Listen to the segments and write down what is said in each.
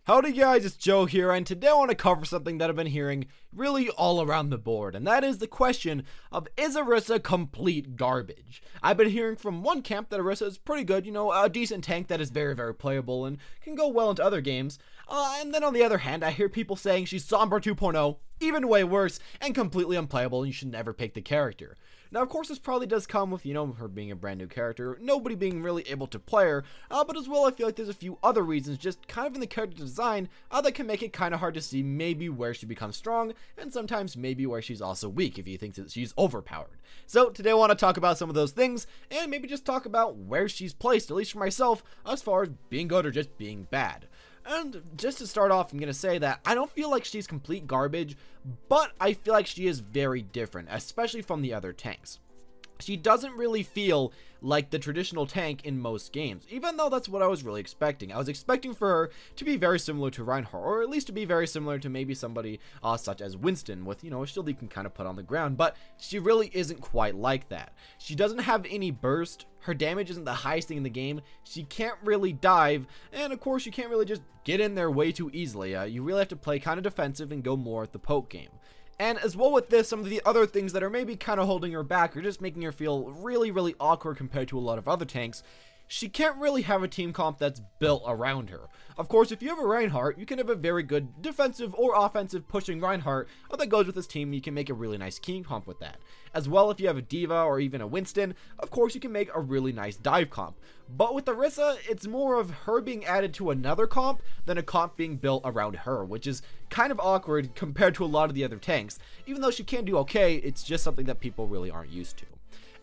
Howdy guys, it's Joe here, and today I want to cover something that I've been hearing really all around the board, and that is the question of, is Orissa complete garbage? I've been hearing from one camp that Orissa is pretty good, a decent tank that is very, very playable and can go well into other games, and then on the other hand, I hear people saying she's Sombra 2.0, even way worse, and completely unplayable, and you should never pick the character. Now, of course, this probably does come with, her being a brand new character, nobody being really able to play her, but as well, I feel like there's a few other reasons, just kind of in the character design, that can make it kind of hard to see maybe where she becomes strong, and sometimes maybe where she's also weak, if you think that she's overpowered. So, today I want to talk about some of those things, and maybe just talk about where she's placed, at least for myself, as far as being good or just being bad. And just to start off, I'm going to say that I don't feel like she's complete garbage, but I feel like she is very different, especially from the other tanks. She doesn't really feel like the traditional tank in most games, even though that's what I was really expecting. I was expecting for her to be very similar to Reinhardt, or at least to be very similar to maybe somebody such as Winston with, a shield you can kind of put on the ground, but she really isn't quite like that. She doesn't have any burst, her damage isn't the highest thing in the game, she can't really dive, and of course you can't really just get in there way too easily. You really have to play kind of defensive and go more at the poke game. And as well with this, some of the other things that are maybe kind of holding her back or just making her feel really, really awkward compared to a lot of other tanks, she can't really have a team comp that's built around her. Of course, if you have a Reinhardt, you can have a very good defensive or offensive pushing Reinhardt that goes with this team. You can make a really nice team comp with that. As well, if you have a Diva or even a Winston, of course you can make a really nice dive comp. But with Orissa, it's more of her being added to another comp than a comp being built around her, which is kind of awkward compared to a lot of the other tanks. Even though she can do okay, it's just something that people really aren't used to.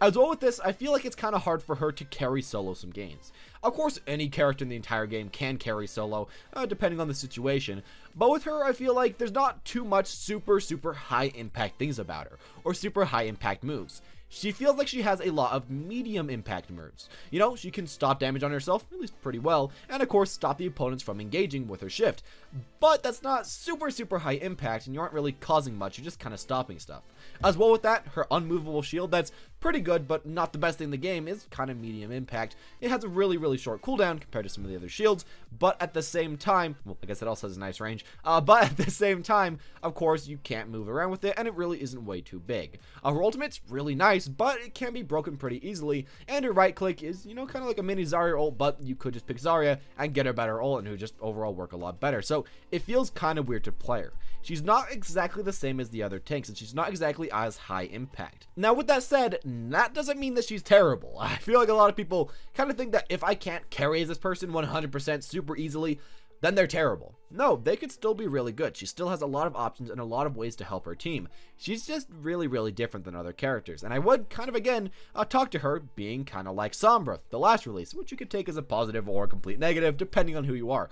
As well with this, I feel like it's kind of hard for her to carry solo some games. Of course, any character in the entire game can carry solo, depending on the situation, but with her, I feel like there's not too much super high impact things about her, or super high impact moves. She feels like she has a lot of medium impact moves. She can stop damage on herself, at least pretty well, and of course stop the opponents from engaging with her shift. But that's not super high impact, and you aren't really causing much, you're just kind of stopping stuff. As well with that, her unmovable shield, that's pretty good, but not the best thing in the game, is kind of medium impact. It has a really short cooldown compared to some of the other shields, but at the same time, well, I guess it also has a nice range, but at the same time, of course, you can't move around with it, and it really isn't way too big. Her ultimate's really nice, but it can be broken pretty easily, and her right click is, kind of like a mini Zarya ult, but you could just pick Zarya and get a better ult, and it would just overall work a lot better. So it feels kind of weird to play her. She's not exactly the same as the other tanks, and she's not exactly as high impact. Now, with that said, that doesn't mean that she's terrible. I feel like a lot of people kind of think that if I can't carry as this person 100% super easily, then they're terrible. No, they could still be really good. She still has a lot of options and a lot of ways to help her team. She's just really different than other characters. And I would kind of, again, talk to her being kind of like Sombra, the last release, which you could take as a positive or a complete negative, depending on who you are.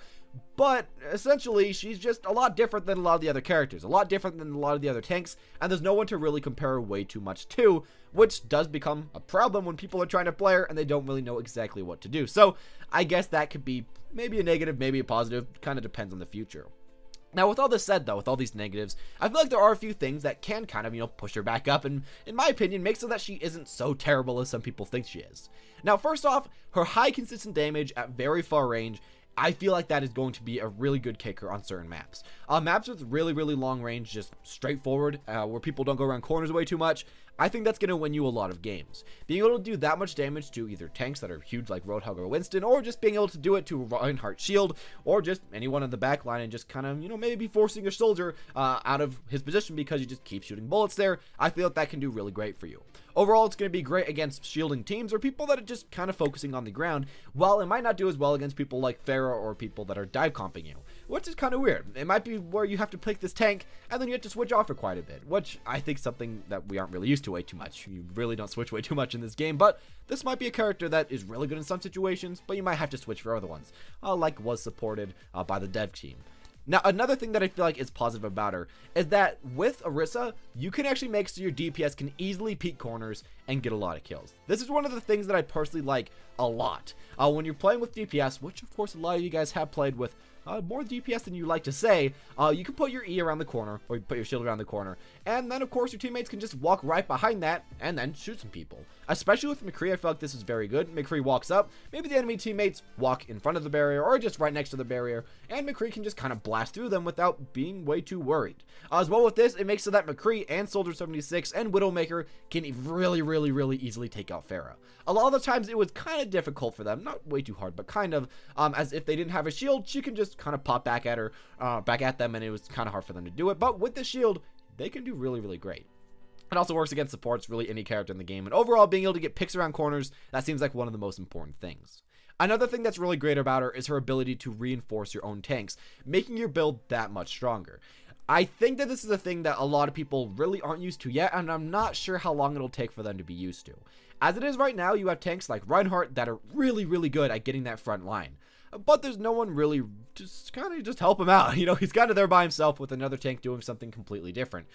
But essentially, she's just a lot different than a lot of the other characters, a lot different than a lot of the other tanks, and there's no one to really compare her way too much to, which does become a problem when people are trying to play her and they don't really know exactly what to do. So I guess that could be maybe a negative, maybe a positive, kind of depends on the future. Now, with all this said, though, with all these negatives, I feel like there are a few things that can kind of, push her back up and, in my opinion, make so that she isn't so terrible as some people think she is. Now, first off, her high consistent damage at very far range, I feel like that is going to be a really good kicker on certain maps. Maps with really long range, just straightforward, where people don't go around corners way too much, I think that's going to win you a lot of games. Being able to do that much damage to either tanks that are huge like Roadhog or Winston, or just being able to do it to Reinhardt shield, or just anyone in the back line and just kind of, maybe forcing your soldier out of his position because you just keep shooting bullets there, I feel like that can do really great for you. Overall, it's going to be great against shielding teams or people that are just kind of focusing on the ground, while it might not do as well against people like Pharah or people that are dive comping you, which is kind of weird. It might be where you have to pick this tank, and then you have to switch off for quite a bit, which I think is something that we aren't really used to way too much. You really don't switch way too much in this game, but this might be a character that is really good in some situations, but you might have to switch for other ones, like was supported by the dev team. Now, another thing that I feel like is positive about her is that with Orissa, you can actually make so your DPS can easily peek corners and get a lot of kills. This is one of the things that I personally like a lot. When you're playing with DPS, which of course a lot of you guys have played with more DPS than you like to say, you can put your E around the corner, or you put your shield around the corner, and then of course your teammates can just walk right behind that and then shoot some people. Especially with McCree, I feel like this is very good. McCree walks up, maybe the enemy teammates walk in front of the barrier or just right next to the barrier, and McCree can just kind of blast through them without being way too worried. As well with this, it makes so that McCree and Soldier 76 and Widowmaker can really easily take out Pharah. A lot of the times it was kind of difficult for them, not way too hard, but kind of, as if they didn't have a shield, she can just kind of pop back at her, back at them, and it was kind of hard for them to do it. But with the shield, they can do really great. It also works against supports, really any character in the game, and overall being able to get picks around corners, that seems like one of the most important things. Another thing that's really great about her is her ability to reinforce your own tanks, making your build that much stronger. I think that this is a thing that a lot of people really aren't used to yet, and I'm not sure how long it'll take for them to be used to. As it is right now, you have tanks like Reinhardt that are really good at getting that front line. But there's no one really just help him out. You know, he's kind of there by himself with another tank doing something completely different.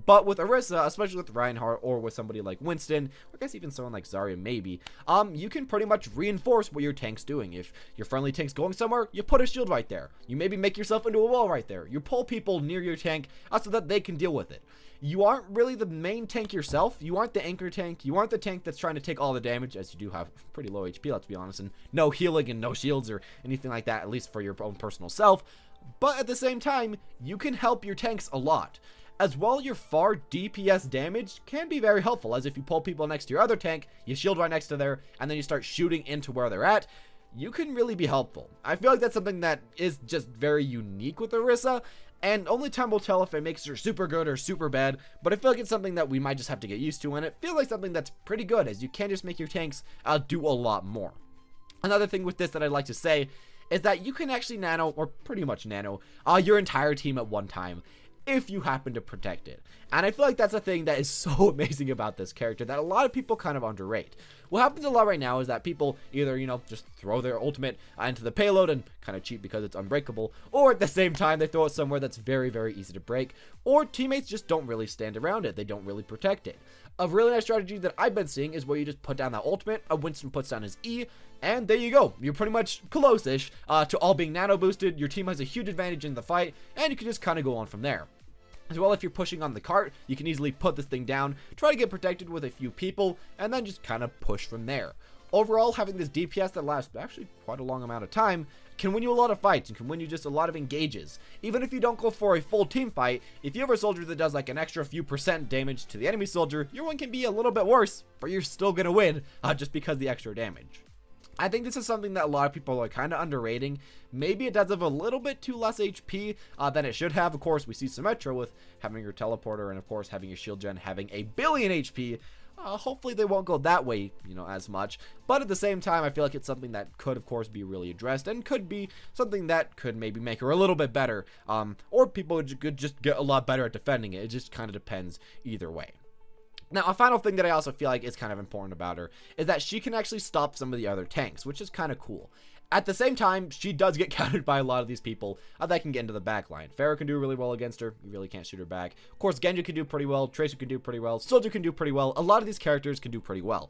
But with Orisa, especially with Reinhardt or with somebody like Winston, or I guess even someone like Zarya maybe, you can pretty much reinforce what your tank's doing. If your friendly tank's going somewhere, you put a shield right there. You maybe make yourself into a wall right there. You pull people near your tank so that they can deal with it. You aren't really the main tank yourself. You aren't the anchor tank. You aren't the tank that's trying to take all the damage, as you do have pretty low HP, let's be honest, and no healing and no shields or anything like that, at least for your own personal self. But at the same time, you can help your tanks a lot. As well, your far DPS damage can be very helpful, as if you pull people next to your other tank, you shield right next to there, and then you start shooting into where they're at, you can really be helpful. I feel like that's something that is just very unique with Orisa, and only time will tell if it makes her super good or super bad, but I feel like it's something that we might just have to get used to, and it feels like something that's pretty good, as you can just make your tanks do a lot more. Another thing with this that I'd like to say is that you can actually nano, or pretty much nano, your entire team at one time, if you happen to protect it. And I feel like that's a thing that is so amazing about this character that a lot of people kind of underrate. What happens a lot right now is that people either, you know, just throw their ultimate into the payload and kind of cheat because it's unbreakable, or at the same time they throw it somewhere that's very easy to break, or teammates just don't really stand around it. They don't really protect it. A really nice strategy that I've been seeing is where you just put down that ultimate, Winston puts down his E, and there you go. You're pretty much close-ish to all being nano boosted. Your team has a huge advantage in the fight, and you can just kind of go on from there. As well, if you're pushing on the cart, you can easily put this thing down, try to get protected with a few people, and then just kind of push from there. Overall, having this DPS that lasts actually quite a long amount of time can win you a lot of fights and can win you just a lot of engages. Even if you don't go for a full team fight, if you have a soldier that does like an extra few % damage to the enemy soldier, your one can be a little bit worse, but you're still gonna win just because of the extra damage. I think this is something that a lot of people are kind of underrating. Maybe it does have a little bit too less HP than it should have. Of course, we see Symmetra with having your teleporter and of course having your shield gen having a billion HP. Hopefully they won't go that way, you know, as much. But at the same time, I feel like it's something that could, of course, be really addressed and could be something that could maybe make her a little bit better. Or people could just get a lot better at defending it. It just kind of depends either way. Now, a final thing that I also feel like is kind of important about her is that she can actually stop some of the other tanks, which is kind of cool. At the same time, she does get countered by a lot of these people that can get into the back line. Pharah can do really well against her. You really can't shoot her back. Of course, Genji can do pretty well. Tracer can do pretty well. Soldier can do pretty well. A lot of these characters can do pretty well.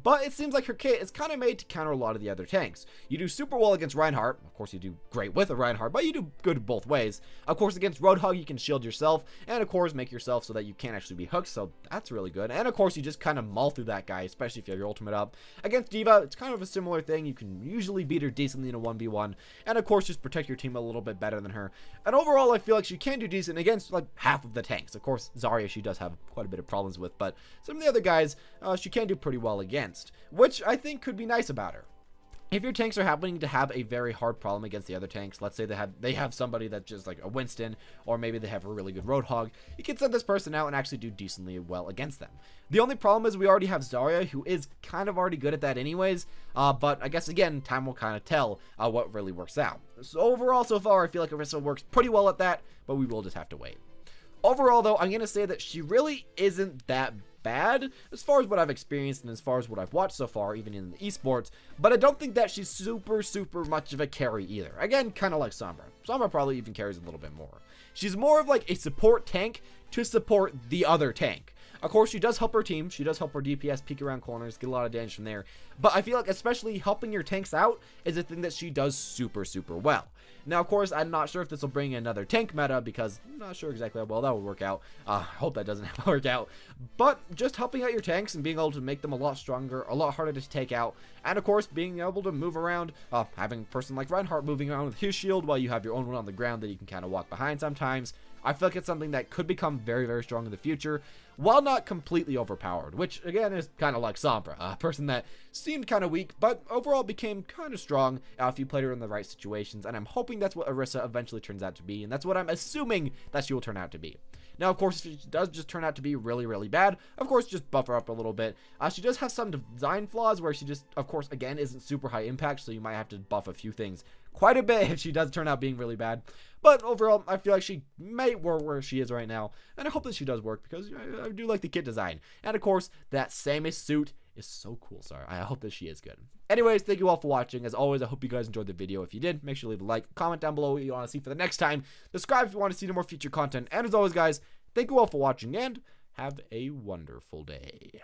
But it seems like her kit is kind of made to counter a lot of the other tanks. You do super well against Reinhardt. Of course, you do great with a Reinhardt, but you do good both ways. Of course, against Roadhog, you can shield yourself, and of course, make yourself so that you can't actually be hooked, so that's really good. And of course, you just kind of maul through that guy, especially if you have your ultimate up. Against D.Va, it's kind of a similar thing. You can usually beat her decently in a 1v1, and of course, just protect your team a little bit better than her. And overall, I feel like she can do decent against, like, half of the tanks. Of course, Zarya, she does have quite a bit of problems with, but some of the other guys, she can do pretty well against, which I think could be nice about her. If your tanks are happening to have a very hard problem against the other tanks, let's say they have somebody that's just like a Winston, or maybe they have a really good Roadhog, you can send this person out and actually do decently well against them. The only problem is we already have Zarya, who is kind of already good at that anyways, but I guess again, time will kind of tell what really works out. So overall, so far, I feel like Orisa works pretty well at that, but we will just have to wait. Overall, though, I'm going to say that she really isn't that bad as far as what I've experienced and as far as what I've watched so far, even in the esports, but I don't think that she's super much of a carry either. Again, kind of like Sombra. Sombra probably even carries a little bit more. She's more of like a support tank to support the other tank. Of course, she does help her team. She does help her DPS peek around corners, get a lot of damage from there. But I feel like especially helping your tanks out is a thing that she does super well. Now, of course, I'm not sure if this will bring in another tank meta, because I'm not sure exactly how well that would work out. I hope that doesn't work out. But just helping out your tanks and being able to make them a lot stronger, a lot harder to take out, and of course, being able to move around, having a person like Reinhardt moving around with his shield while you have your own one on the ground that you can kind of walk behind sometimes. I feel like it's something that could become very, very strong in the future, while not completely overpowered, which again is kind of like Sombra, a person that seemed kind of weak, but overall became kind of strong if you played her in the right situations, and I'm hoping that's what Orisa eventually turns out to be, and that's what I'm assuming that she will turn out to be. Now, of course, if she does just turn out to be really, really bad, of course, just buff her up a little bit. She does have some design flaws where she just, of course, again, isn't super high impact, so you might have to buff a few things quite a bit if she does turn out being really bad. But overall, I feel like she may work where she is right now, and I hope that she does work, because I do like the kit design. And of course, that Samus suit is so cool, sorry. I hope that she is good. Anyways, thank you all for watching. As always, I hope you guys enjoyed the video. If you did, make sure to leave a like, comment down below what you want to see for the next time. Subscribe if you want to see more future content. And as always, guys, thank you all for watching, and have a wonderful day.